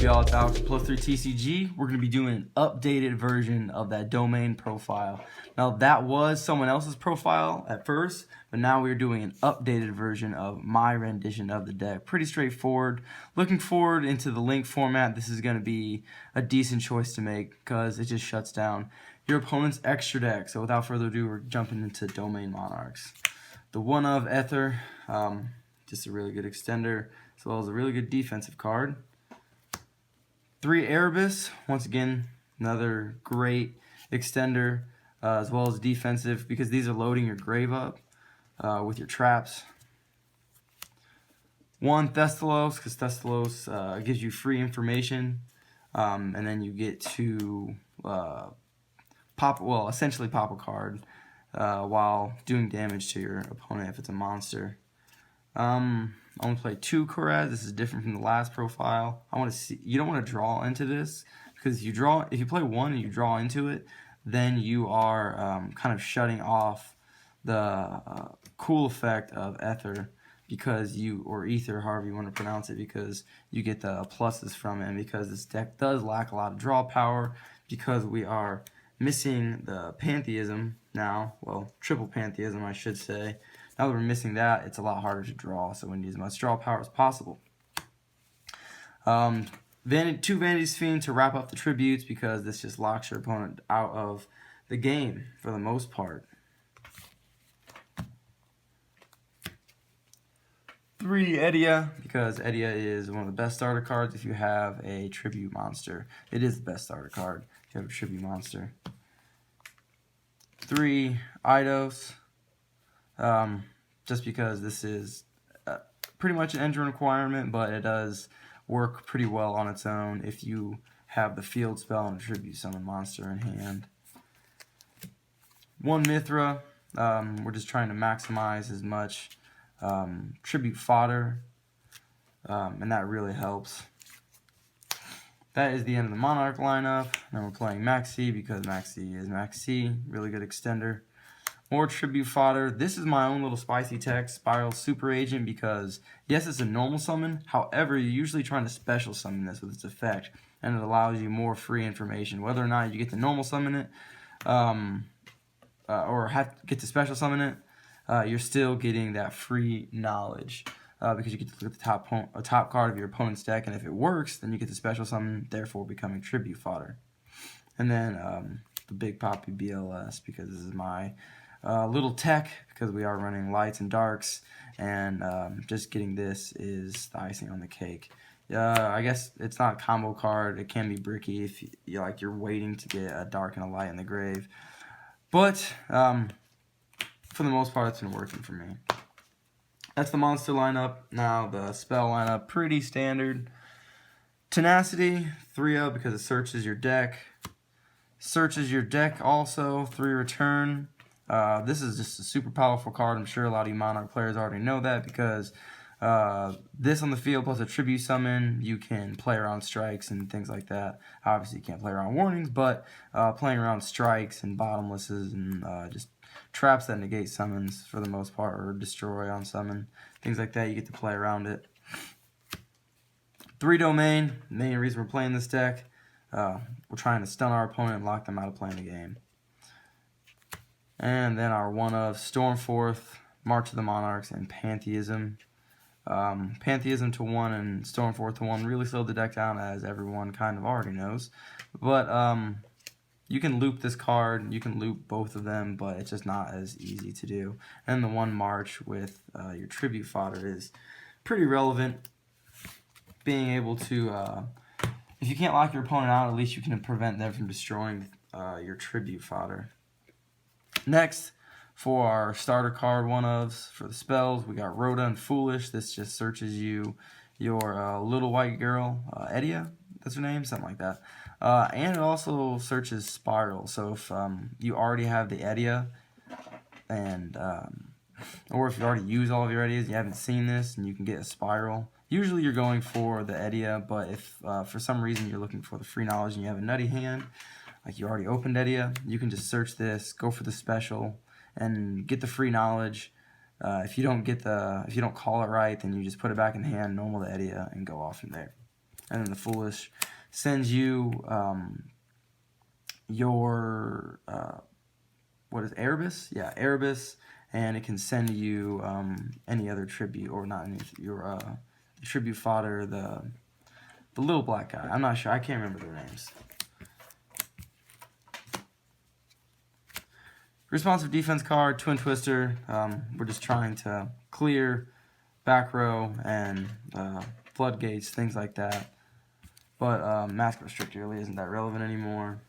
y'all? It's Alex from +3 TCG. We're going to be doing an updated version of that domain profile. Now, that was someone else's profile at first, but now we're doing an updated version of my rendition of the deck. Pretty straightforward. Looking forward into the link format, this is going to be a decent choice to make because it just shuts down your opponent's extra deck. So without further ado, we're jumping into Domain Monarchs. The one of Aster, just a really good extender, as well as a really good defensive card. 3 Erebus, once again, another great extender, as well as defensive, because these are loading your grave up with your traps. 1 Thestalos, because Thestalos gives you free information, and then you get to essentially pop a card while doing damage to your opponent if it's a monster. I'm going to play 2 Koraz. This is different from the last profile. I want to see, you don't want to draw into this, because if you play 1 and you draw into it, then you are kind of shutting off the cool effect of Ether, because or Ether, however you want to pronounce it, because you get the pluses from it, and because this deck does lack a lot of draw power, because we are missing the Pantheism now, well, triple Pantheism I should say. Now that we're missing that, it's a lot harder to draw, so we need as much draw power as possible. 2 Vanity's Fiend to wrap up the tributes, because this just locks your opponent out of the game for the most part. 3 Edia, because Edia is one of the best starter cards if you have a tribute monster. It is the best starter card if you have a tribute monster. 3 Eidos. Just because this is pretty much an engine requirement, but it does work pretty well on its own if you have the field spell and a tribute summon monster in hand. 1 Mithra, we're just trying to maximize as much tribute fodder, and that really helps. That is the end of the Monarch lineup. Now we're playing Maxi, because Maxi is Maxi, really good extender. More tribute fodder. This is my own little spicy tech, Spiral Super Agent, because yes, it's a normal summon. However, you're usually trying to special summon this with its effect, and it allows you more free information. Whether or not you get to normal summon it, or get to special summon it, you're still getting that free knowledge, because you get to look at the top card of your opponent's deck, and if it works, then you get to special summon, therefore becoming tribute fodder. And then the Big Poppy BLS, because this is my little tech, because we are running lights and darks, and just getting this is the icing on the cake. I guess it's not a combo card. It can be bricky if you're waiting to get a dark and a light in the grave, but for the most part, it's been working for me. That's the monster lineup. Now the spell lineup, pretty standard. Tenacity, 3-0, because it searches your deck. Searches your deck also, 3 return. This is just a super powerful card. I'm sure a lot of you Monarch players already know that, because this on the field plus a tribute summon, you can play around strikes and things like that. Obviously, you can't play around warnings, but playing around strikes and bottomlesses and just traps that negate summons for the most part, or destroy on summon, things like that, you get to play around it. 3 Domain, main reason we're playing this deck. We're trying to stun our opponent and lock them out of playing the game. And then our one of Stormforth, March of the Monarchs, and Pantheism. Pantheism to 1 and Stormforth to 1 really slowed the deck down, as everyone kind of already knows. But you can loop this card, you can loop both of them, but it's just not as easy to do. And the 1 March with your tribute fodder is pretty relevant. Being able to, if you can't lock your opponent out, at least you can prevent them from destroying your tribute fodder. Next, for our starter card one-ofs, for the spells, we got Rhoda and Foolish. This just searches your little white girl, Edia, that's her name, something like that. And it also searches Spiral. So if you already have the Edia, and or if you already use all of your Edias, you haven't seen this, and you can get a Spiral. Usually you're going for the Edia, but if for some reason you're looking for the free knowledge and you have a nutty hand, like you already opened Edia, you can just search this, go for the special, and get the free knowledge. If you don't call it right, then you just put it back in hand, normal the Edia, and go off from there. And then the Foolish sends you your, what is Erebus? Yeah, Erebus. And it can send you any other tribute, or not any, your tribute fodder, the little black guy. I'm not sure. I can't remember their names. Responsive defense card, Twin Twister. We're just trying to clear back row and floodgates, things like that. But Mask Restrictor really isn't that relevant anymore.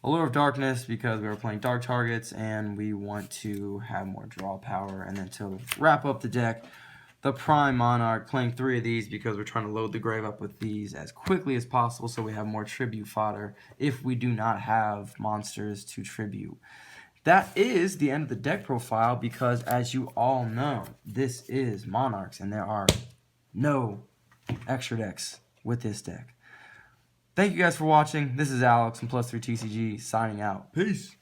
Allure of Darkness, because we were playing dark targets and we want to have more draw power. And then to wrap up the deck, the Prime Monarch, playing 3 of these because we're trying to load the grave up with these as quickly as possible so we have more tribute fodder if we do not have monsters to tribute. That is the end of the deck profile because, as you all know, this is Monarchs and there are no extra decks with this deck. Thank you guys for watching. This is Alex from +3TCG signing out. Peace.